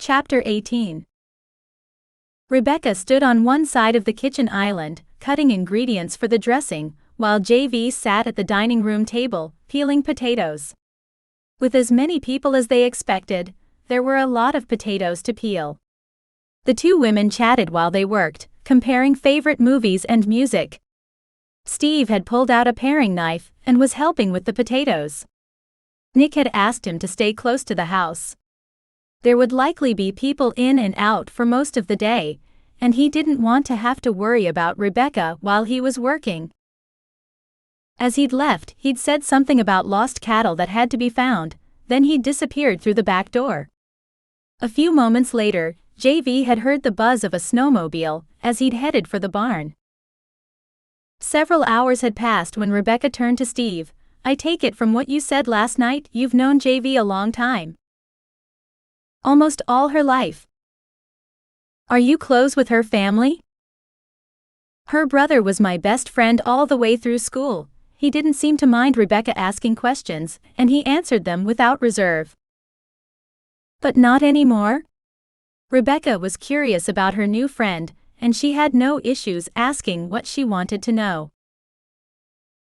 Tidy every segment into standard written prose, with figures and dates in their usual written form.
Chapter 18. Rebecca stood on one side of the kitchen island, cutting ingredients for the dressing, while JV sat at the dining room table, peeling potatoes. With as many people as they expected, there were a lot of potatoes to peel. The two women chatted while they worked, comparing favorite movies and music. Steve had pulled out a paring knife and was helping with the potatoes. Nick had asked him to stay close to the house. There would likely be people in and out for most of the day, and he didn't want to have to worry about Rebecca while he was working. As he'd left, he'd said something about lost cattle that had to be found, then he'd disappeared through the back door. A few moments later, JV had heard the buzz of a snowmobile as he'd headed for the barn. Several hours had passed when Rebecca turned to Steve. "I take it from what you said last night, you've known JV a long time." "Almost all her life." "Are you close with her family?" "Her brother was my best friend all the way through school." He didn't seem to mind Rebecca asking questions, and he answered them without reserve. "But not anymore?" Rebecca was curious about her new friend, and she had no issues asking what she wanted to know.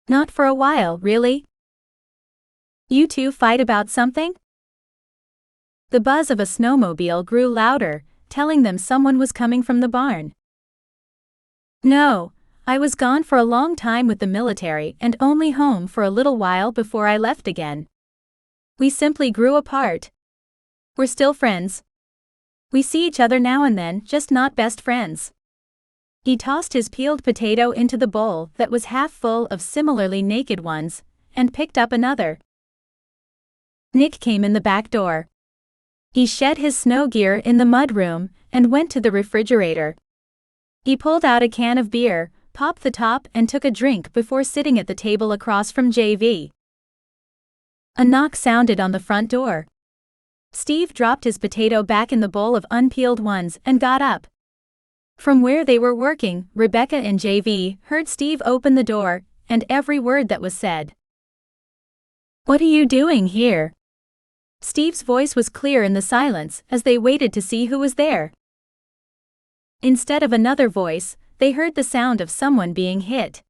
"Not for a while, really." "You two fight about something?" The buzz of a snowmobile grew louder, telling them someone was coming from the barn. "No, I was gone for a long time with the military and only home for a little while before I left again. We simply grew apart. We're still friends. We see each other now and then, just not best friends." He tossed his peeled potato into the bowl that was half full of similarly naked ones, and picked up another. Nick came in the back door. He shed his snow gear in the mudroom and went to the refrigerator. He pulled out a can of beer, popped the top and took a drink before sitting at the table across from JV. A knock sounded on the front door. Steve dropped his potato back in the bowl of unpeeled ones and got up. From where they were working, Rebecca and JV heard Steve open the door, and every word that was said. "What are you doing here?" Steve's voice was clear in the silence as they waited to see who was there. Instead of another voice, they heard the sound of someone being hit.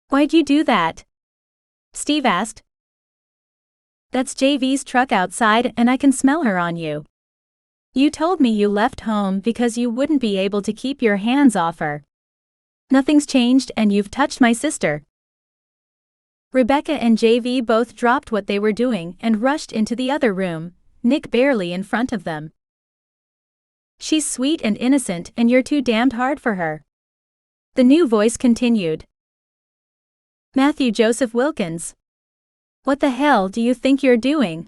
"Why'd you do that?" Steve asked. "That's JV's truck outside and I can smell her on you. You told me you left home because you wouldn't be able to keep your hands off her. Nothing's changed and you've touched my sister." Rebecca and JV both dropped what they were doing and rushed into the other room, Nick barely in front of them. "She's sweet and innocent and you're too damned hard for her." The new voice continued. "Matthew Joseph Wilkins. What the hell do you think you're doing?"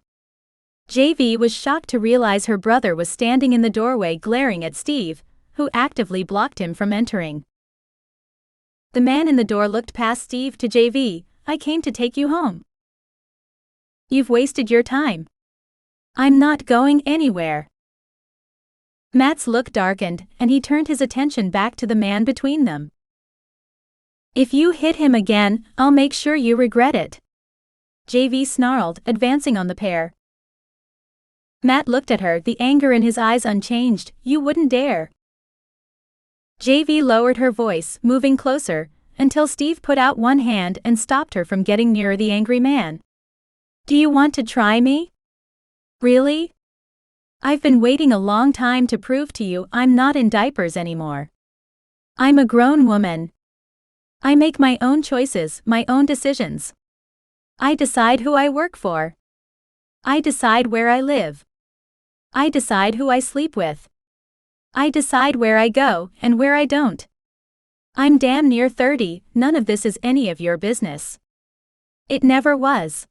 JV was shocked to realize her brother was standing in the doorway glaring at Steve, who actively blocked him from entering. The man in the door looked past Steve to JV. "I came to take you home." "You've wasted your time." "I'm not going anywhere." Matt's look darkened, and he turned his attention back to the man between them. "If you hit him again, I'll make sure you regret it," JV snarled, advancing on the pair. Matt looked at her, the anger in his eyes unchanged. "You wouldn't dare." JV lowered her voice, moving closer, until Steve put out one hand and stopped her from getting nearer the angry man. "Do you want to try me? Really? I've been waiting a long time to prove to you I'm not in diapers anymore. I'm a grown woman. I make my own choices, my own decisions. I decide who I work for. I decide where I live. I decide who I sleep with. I decide where I go and where I don't. I'm damn near 30, none of this is any of your business. It never was.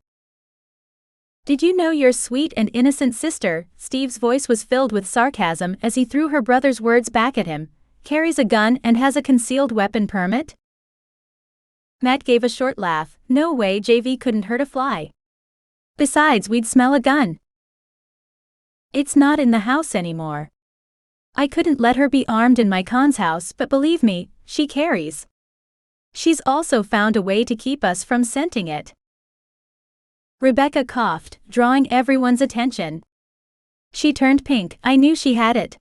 Did you know your sweet and innocent sister," Steve's voice was filled with sarcasm as he threw her brother's words back at him, "carries a gun and has a concealed weapon permit?" Matt gave a short laugh. "No way, JV couldn't hurt a fly. Besides, we'd smell a gun. It's not in the house anymore. I couldn't let her be armed in my con's house, but believe me, she carries. She's also found a way to keep us from scenting it." Rebecca coughed, drawing everyone's attention. She turned pink. I knew she had it.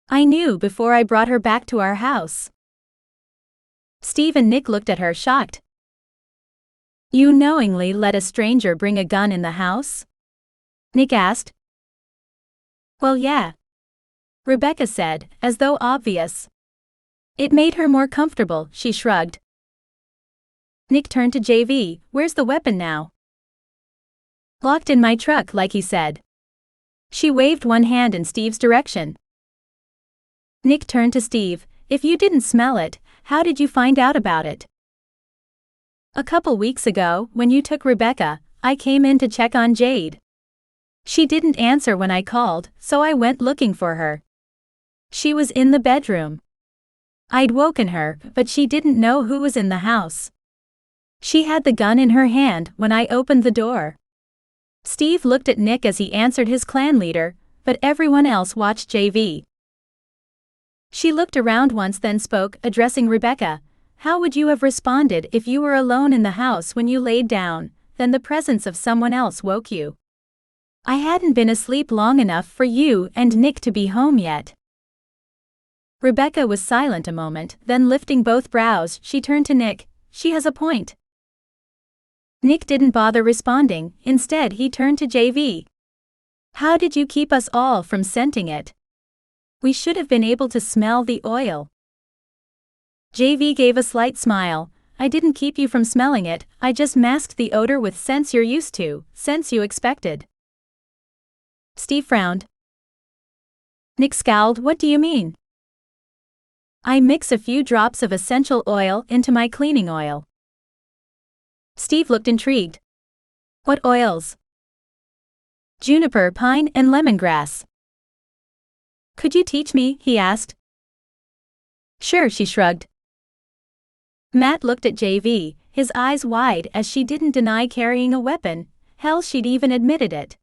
I knew before I brought her back to our house. Steve and Nick looked at her shocked. You knowingly let a stranger bring a gun in the house? Nick asked. Well, yeah. Rebecca said, as though obvious. It made her more comfortable, she shrugged. Nick turned to JV. Where's the weapon now? Locked in my truck, like he said. She waved one hand in Steve's direction. Nick turned to Steve. If you didn't smell it, how did you find out about it? A couple weeks ago, when you took Rebecca, I came in to check on Jade. She didn't answer when I called, so I went looking for her. She was in the bedroom. I'd woken her, but she didn't know who was in the house. She had the gun in her hand when I opened the door. Steve looked at Nick as he answered his clan leader, but everyone else watched JV. She looked around once then spoke, addressing Rebecca. How would you have responded if you were alone in the house when you laid down, then the presence of someone else woke you? I hadn't been asleep long enough for you and Nick to be home yet. Rebecca was silent a moment, then lifting both brows, she turned to Nick. She has a point. Nick didn't bother responding, instead he turned to JV. How did you keep us all from scenting it? We should have been able to smell the oil. JV gave a slight smile. I didn't keep you from smelling it, I just masked the odor with scents you're used to, scents you expected. Steve frowned. Nick scowled. What do you mean? I mix a few drops of essential oil into my cleaning oil. Steve looked intrigued. What oils? Juniper, pine, and lemongrass. Could you teach me? He asked. Sure, she shrugged. Matt looked at JV, his eyes wide as she didn't deny carrying a weapon, hell she'd even admitted it.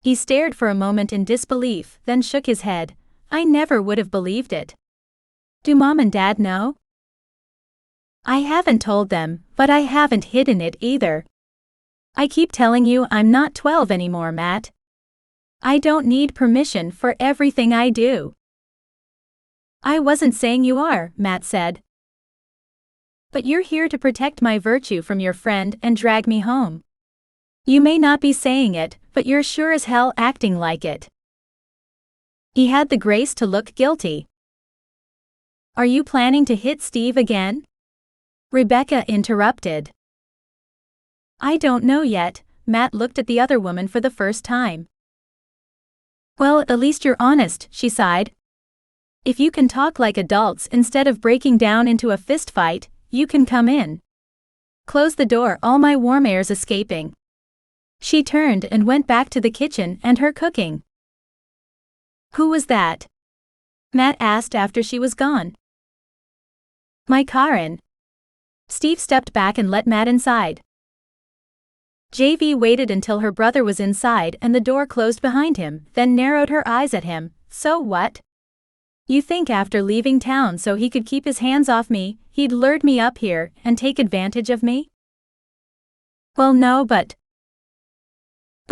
He stared for a moment in disbelief, then shook his head. I never would have believed it. Do Mom and Dad know? I haven't told them, but I haven't hidden it either. I keep telling you I'm not 12 anymore, Matt. I don't need permission for everything I do. I wasn't saying you are, Matt said. But you're here to protect my virtue from your friend and drag me home. You may not be saying it, but you're sure as hell acting like it. He had the grace to look guilty. Are you planning to hit Steve again? Rebecca interrupted. I don't know yet. Matt looked at the other woman for the first time. Well, at least you're honest, she sighed. If you can talk like adults instead of breaking down into a fist fight, you can come in. Close the door, all my warm air's escaping. She turned and went back to the kitchen and her cooking. Who was that? Matt asked after she was gone. My Karen. Steve stepped back and let Matt inside. JV waited until her brother was inside and the door closed behind him, then narrowed her eyes at him. So what? You think after leaving town so he could keep his hands off me, he'd lured me up here and take advantage of me? Well, no, but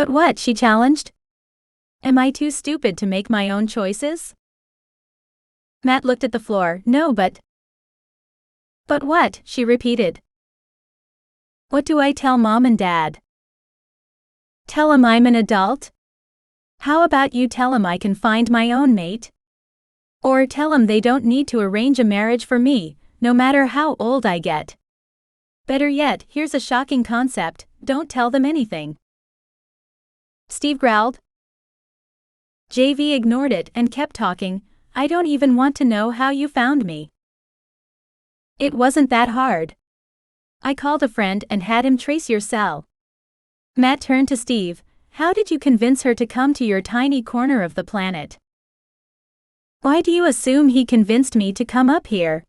what? She challenged. Am I too stupid to make my own choices? Matt looked at the floor. No, but what? She repeated. What do I tell Mom and Dad? Tell 'em I'm an adult? How about you tell 'em I can find my own mate? Or tell 'em they don't need to arrange a marriage for me, no matter how old I get. Better yet, here's a shocking concept, don't tell them anything. Steve growled. JV ignored it and kept talking. I don't even want to know how you found me. It wasn't that hard. I called a friend and had him trace your cell. Matt turned to Steve. How did you convince her to come to your tiny corner of the planet? Why do you assume he convinced me to come up here?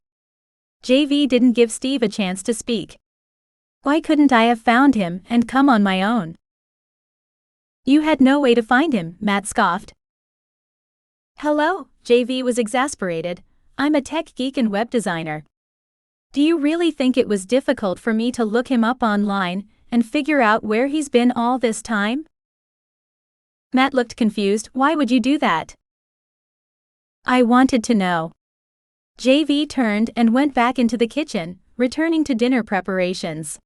JV didn't give Steve a chance to speak. Why couldn't I have found him and come on my own? You had no way to find him, Matt scoffed. Hello, JV was exasperated. I'm a tech geek and web designer. Do you really think it was difficult for me to look him up online and figure out where he's been all this time? Matt looked confused. Why would you do that? I wanted to know. JV turned and went back into the kitchen, returning to dinner preparations.